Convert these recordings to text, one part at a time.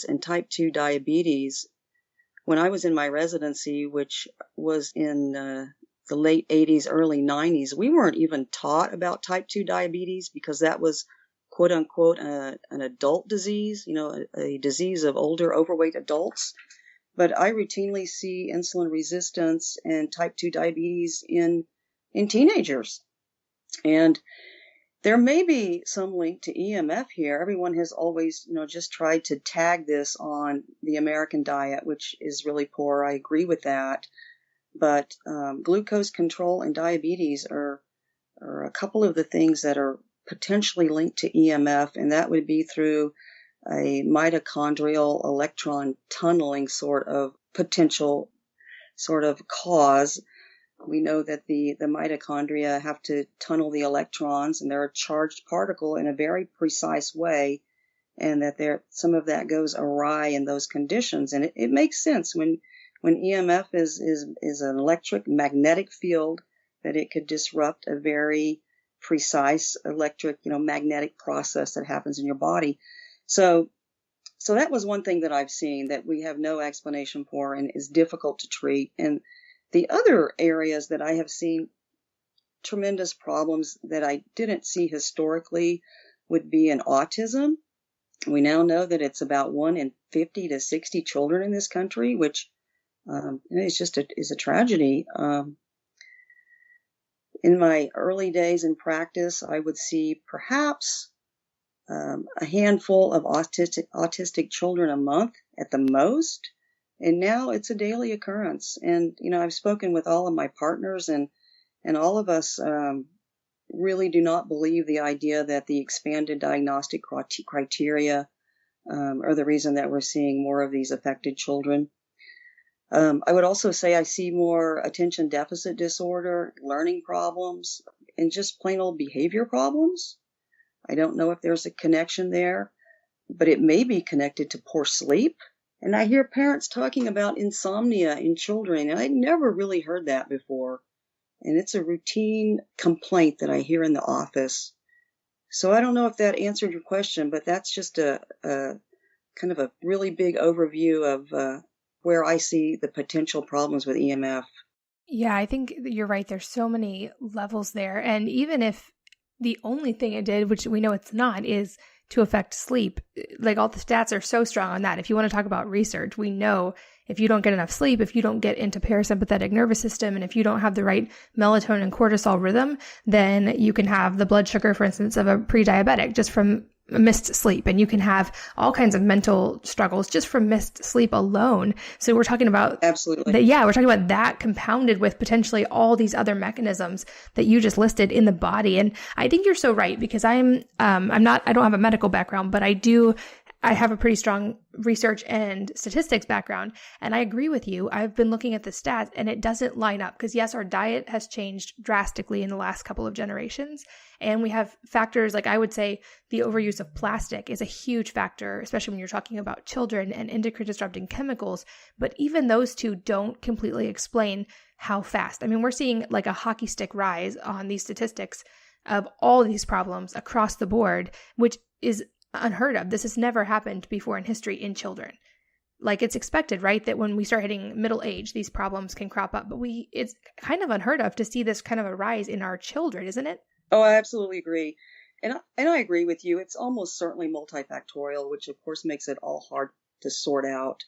and type 2 diabetes. When I was in my residency, which was in the late 80s, early 90s, we weren't even taught about type 2 diabetes because that was, quote unquote, an adult disease, a disease of older, overweight adults. But I routinely see insulin resistance and type 2 diabetes in teenagers. And there may be some link to EMF here. Everyone has always, just tried to tag this on the American diet, which is really poor. I agree with that. But glucose control and diabetes are a couple of the things that are potentially linked to EMF, and that would be through a mitochondrial electron tunneling sort of potential sort of cause. We know that the mitochondria have to tunnel the electrons, and they're a charged particle in a very precise way, and that some of that goes awry in those conditions. And it makes sense when EMF is an electric magnetic field, that it could disrupt a very precise electric, magnetic process that happens in your body. So that was one thing that I've seen that we have no explanation for and is difficult to treat. And the other areas that I have seen tremendous problems that I didn't see historically would be in autism. We now know that it's about 1 in 50 to 60 children in this country, which is a tragedy. In my early days in practice, I would see perhaps a handful of autistic children a month at the most. And now it's a daily occurrence. And, I've spoken with all of my partners, and all of us really do not believe the idea that the expanded diagnostic criteria are the reason that we're seeing more of these affected children. I would also say I see more attention deficit disorder, learning problems, and just plain old behavior problems. I don't know if there's a connection there, but it may be connected to poor sleep. And I hear parents talking about insomnia in children, and I'd never really heard that before. And it's a routine complaint that I hear in the office. So I don't know if that answered your question, but that's just a kind of a really big overview of where I see the potential problems with EMF. Yeah, I think you're right. There's so many levels there. And even if the only thing it did, which we know it's not, is to affect sleep, like all the stats are so strong on that. If you want to talk about research, we know if you don't get enough sleep, if you don't get into parasympathetic nervous system, and if you don't have the right melatonin and cortisol rhythm, then you can have the blood sugar, for instance, of a pre-diabetic just from missed sleep. And you can have all kinds of mental struggles just from missed sleep alone. So we're talking about absolutely we're talking about that compounded with potentially all these other mechanisms that you just listed in the body. And I think you're so right, because I don't have a medical background, but I have a pretty strong research and statistics background. And I agree with you. I've been looking at the stats and it doesn't line up, because yes, our diet has changed drastically in the last couple of generations. And we have factors like, I would say the overuse of plastic is a huge factor, especially when you're talking about children and endocrine disrupting chemicals. But even those two don't completely explain how fast. I mean, we're seeing like a hockey stick rise on these statistics of all of these problems across the board, which is unheard of. This has never happened before in history in children. Like, it's expected, right, that when we start hitting middle age, these problems can crop up. But it's kind of unheard of to see this kind of a rise in our children, isn't it? Oh, I absolutely agree. And I agree with you. It's almost certainly multifactorial, which of course makes it all hard to sort out.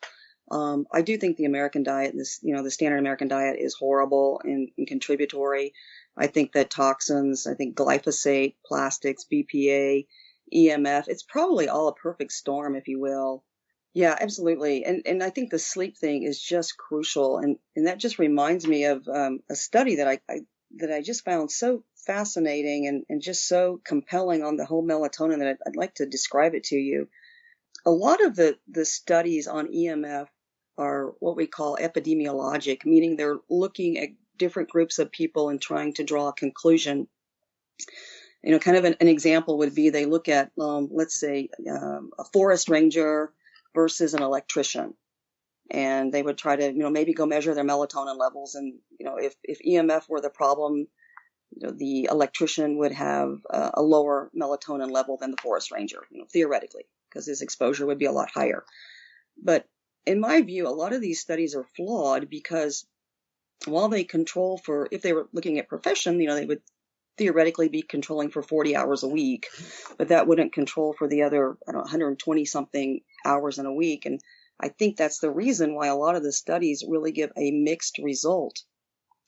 I do think the American diet, the standard American diet, is horrible and contributory. I think that toxins, I think glyphosate, plastics, BPA, EMF, it's probably all a perfect storm, if you will. Yeah, absolutely. And I think the sleep thing is just crucial. And that just reminds me of a study that I just found so fascinating and just so compelling on the whole melatonin that I'd like to describe it to you. A lot of the studies on EMF are what we call epidemiologic, meaning they're looking at different groups of people and trying to draw a conclusion. Kind of an example would be they look at, let's say, a forest ranger versus an electrician. And they would try to, maybe go measure their melatonin levels. And, if EMF were the problem, the electrician would have a lower melatonin level than the forest ranger, theoretically, because his exposure would be a lot higher. But in my view, a lot of these studies are flawed because while they control for, if they were looking at profession, they would theoretically be controlling for 40 hours a week, but that wouldn't control for the other, 120 something hours in a week. And I think that's the reason why a lot of the studies really give a mixed result.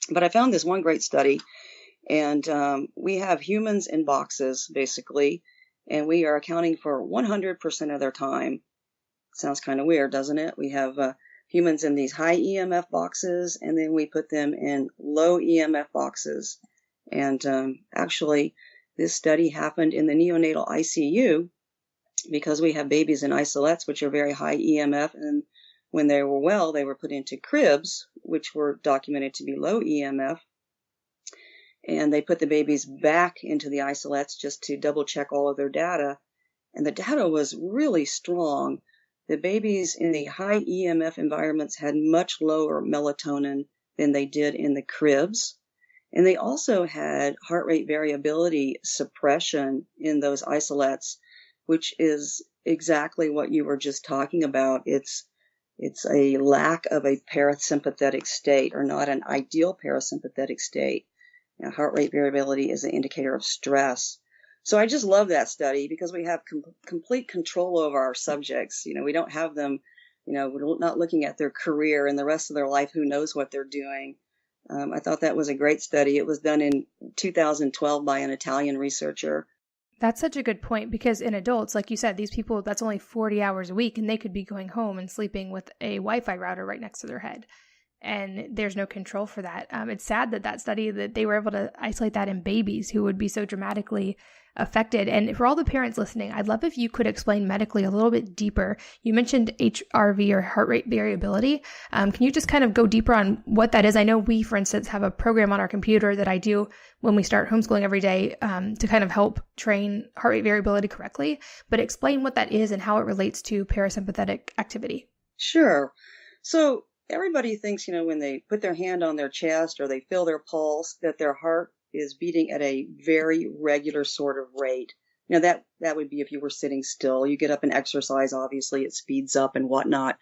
But I found this one great study, and we have humans in boxes, basically, and we are accounting for 100% of their time. Sounds kind of weird, doesn't it? We have humans in these high EMF boxes, and then we put them in low EMF boxes. And actually, this study happened in the neonatal ICU because we have babies in isolettes, which are very high EMF, and when they were well, they were put into cribs, which were documented to be low EMF. And they put the babies back into the isolettes just to double check all of their data. And the data was really strong. The babies in the high EMF environments had much lower melatonin than they did in the cribs. And they also had heart rate variability suppression in those isolettes, which is exactly what you were just talking about. It's a lack of a parasympathetic state, or not an ideal parasympathetic state. Heart rate variability is an indicator of stress. So I just love that study because we have complete control over our subjects. We don't have them, we're not looking at their career and the rest of their life, who knows what they're doing. I thought that was a great study. It was done in 2012 by an Italian researcher. That's such a good point, because in adults, like you said, these people, that's only 40 hours a week, and they could be going home and sleeping with a Wi-Fi router right next to their head. And there's no control for that. It's sad that study, that they were able to isolate that in babies who would be so dramatically affected. And for all the parents listening, I'd love if you could explain medically a little bit deeper. You mentioned HRV, or heart rate variability. Can you just kind of go deeper on what that is? I know we, for instance, have a program on our computer that I do when we start homeschooling every day to kind of help train heart rate variability correctly. But explain what that is and how it relates to parasympathetic activity. Sure. So everybody thinks, when they put their hand on their chest or they feel their pulse, that their heart is beating at a very regular sort of rate. That would be if you were sitting still. You get up and exercise, obviously it speeds up and whatnot.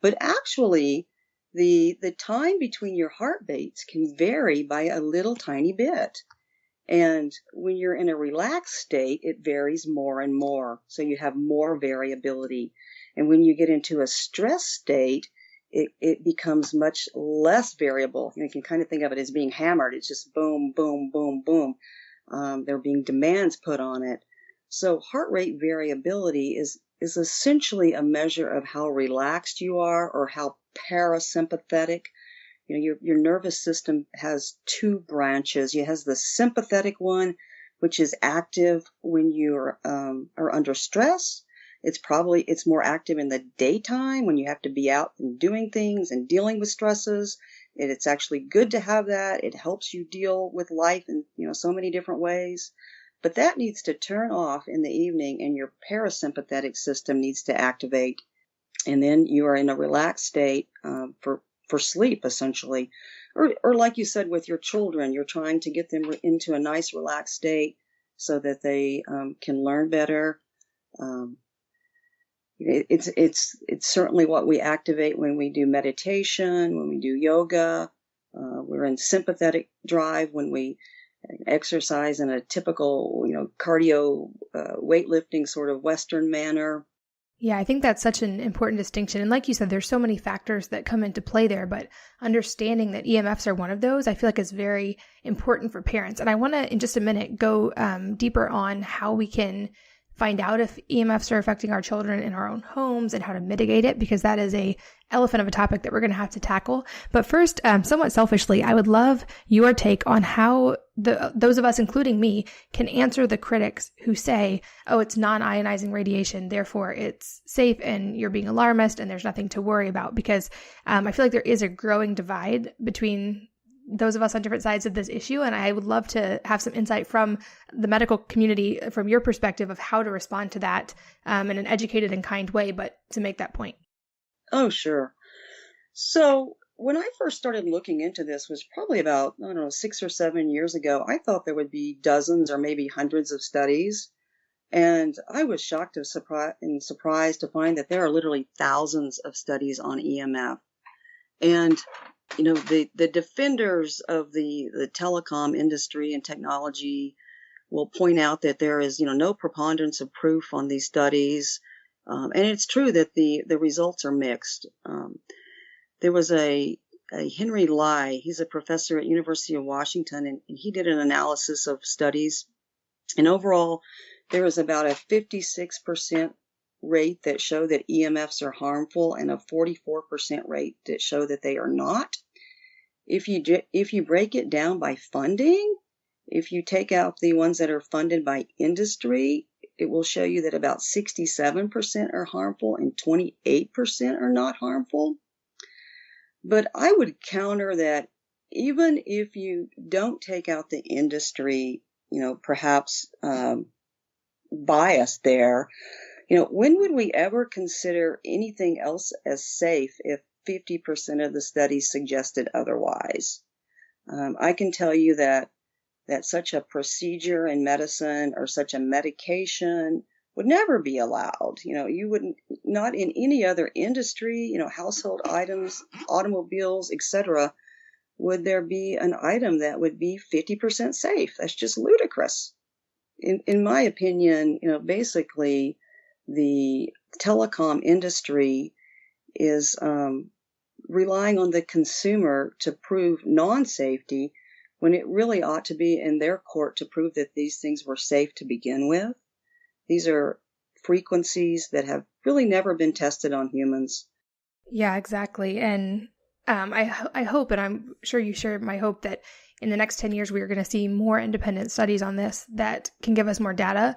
But actually, the time between your heartbeats can vary by a little tiny bit. And when you're in a relaxed state, it varies more and more. So you have more variability. And when you get into a stress state, it becomes much less variable. You can kind of think of it as being hammered. It's just boom, boom, boom, boom. There being demands put on it. So heart rate variability is essentially a measure of how relaxed you are, or how parasympathetic. Your nervous system has two branches. It has the sympathetic one, which is active when you are under stress. It's more active in the daytime when you have to be out and doing things and dealing with stresses. It's actually good to have that. It helps you deal with life in, so many different ways. But that needs to turn off in the evening, and your parasympathetic system needs to activate. And then you are in a relaxed state for sleep, essentially. Or like you said with your children, you're trying to get them into a nice relaxed state so that they can learn better. It's certainly what we activate when we do meditation, when we do yoga. We're in sympathetic drive when we exercise in a typical, cardio, weightlifting sort of Western manner. Yeah, I think that's such an important distinction. And like you said, there's so many factors that come into play there, but understanding that EMFs are one of those, I feel like is very important for parents. And I want to, in just a minute, go deeper on how we can find out if EMFs are affecting our children in our own homes and how to mitigate it, because that is a elephant of a topic that we're going to have to tackle. But first, somewhat selfishly, I would love your take on how those of us, including me, can answer the critics who say, oh, it's non-ionizing radiation, therefore it's safe and you're being alarmist and there's nothing to worry about. Because I feel like there is a growing divide between those of us on different sides of this issue. And I would love to have some insight from the medical community, from your perspective, of how to respond to that in an educated and kind way, but to make that point. Oh, sure. So when I first started looking into this was probably about, 6 or 7 years ago. I thought there would be dozens or maybe hundreds of studies. And I was shocked and surprised to find that there are literally thousands of studies on EMF. And, the defenders of the telecom industry and technology will point out that there is, no preponderance of proof on these studies. And it's true that the results are mixed. There was a Henry Lai, he's a professor at University of Washington, and he did an analysis of studies. And overall, there was about a 56% rate that show that EMFs are harmful and a 44% rate that show that they are not. If you break it down by funding, if you take out the ones that are funded by industry, it will show you that about 67% are harmful and 28% are not harmful. But I would counter that even if you don't take out the industry, perhaps bias there, when would we ever consider anything else as safe if 50% of the studies suggested otherwise? I can tell you that such a procedure in medicine or such a medication would never be allowed. You wouldn't, not in any other industry, household items, automobiles, etc., would there be an item that would be 50% safe? That's just ludicrous. In my opinion, basically the telecom industry is relying on the consumer to prove non-safety when it really ought to be in their court to prove that these things were safe to begin with. These are frequencies that have really never been tested on humans. Yeah, exactly. And I hope, and I'm sure you share my hope, that in the next 10 years, we are going to see more independent studies on this that can give us more data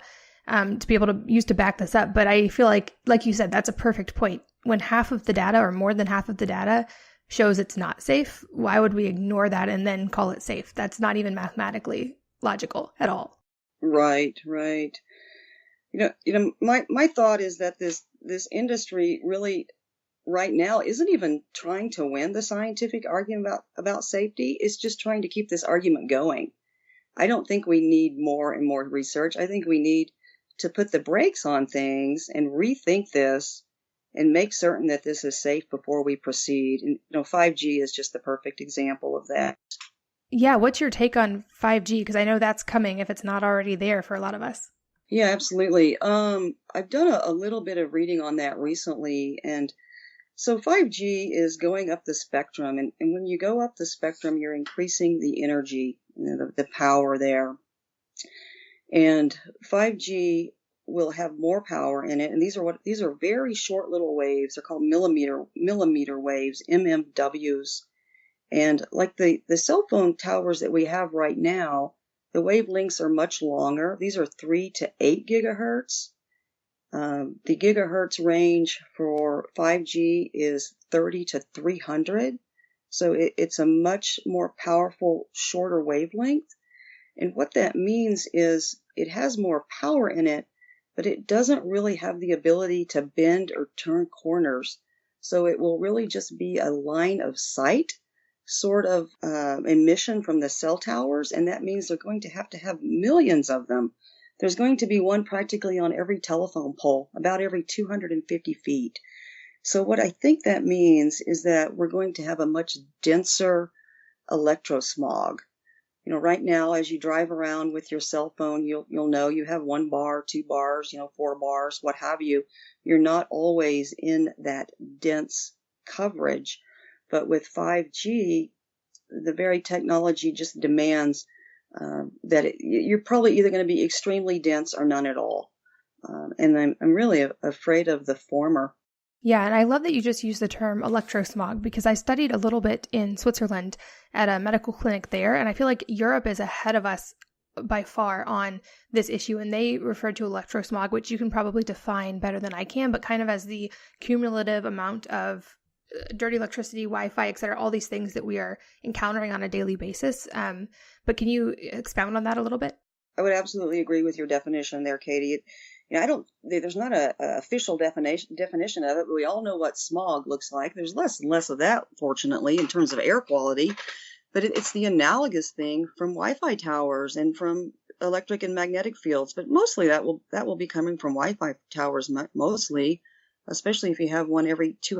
to be able to use to back this up. But I feel like you said, that's a perfect point. When half of the data or more than half of the data shows it's not safe, why would we ignore that and then call it safe? That's not even mathematically logical at all. Right. My thought is that this industry really right now isn't even trying to win the scientific argument about safety. It's just trying to keep this argument going. I don't think we need more and more research. I think we need to put the brakes on things and rethink this and make certain that this is safe before we proceed. And 5G is just the perfect example of that. Yeah, what's your take on 5G? Because I know that's coming if it's not already there for a lot of us. Yeah, absolutely. I've done a little bit of reading on that recently, and so 5G is going up the spectrum, and when you go up the spectrum, you're increasing the energy, the power there. And 5G will have more power in it, and these are very short little waves. They're called millimeter waves, MMWs. And like the cell phone towers that we have right now, the wavelengths are much longer. These are 3 to 8 gigahertz. The gigahertz range for 5G is 30 to 300. So it's a much more powerful, shorter wavelength. And what that means is it has more power in it, but it doesn't really have the ability to bend or turn corners. So it will really just be a line of sight sort of emission from the cell towers, and that means they're going to have millions of them. There's going to be one practically on every telephone pole, about every 250 feet. So what I think that means is that we're going to have a much denser electrosmog. Right now, as you drive around with your cell phone, you'll know you have 1 bar, 2 bars, 4 bars, what have you. You're not always in that dense coverage. But with 5G, the very technology just demands that you're probably either going to be extremely dense or none at all. And I'm really afraid of the former. Yeah, and I love that you just used the term electrosmog, because I studied a little bit in Switzerland at a medical clinic there, and I feel like Europe is ahead of us by far on this issue, and they refer to electrosmog, which you can probably define better than I can, but kind of as the cumulative amount of dirty electricity, Wi-Fi, et cetera, all these things that we are encountering on a daily basis. But can you expound on that a little bit? I would absolutely agree with your definition there, Katie. There's not a official definition of it, but we all know what smog looks like. There's less and less of that, fortunately, in terms of air quality. But it's the analogous thing from Wi-Fi towers and from electric and magnetic fields, but mostly that will be coming from Wi-Fi towers mostly, especially if you have one every 2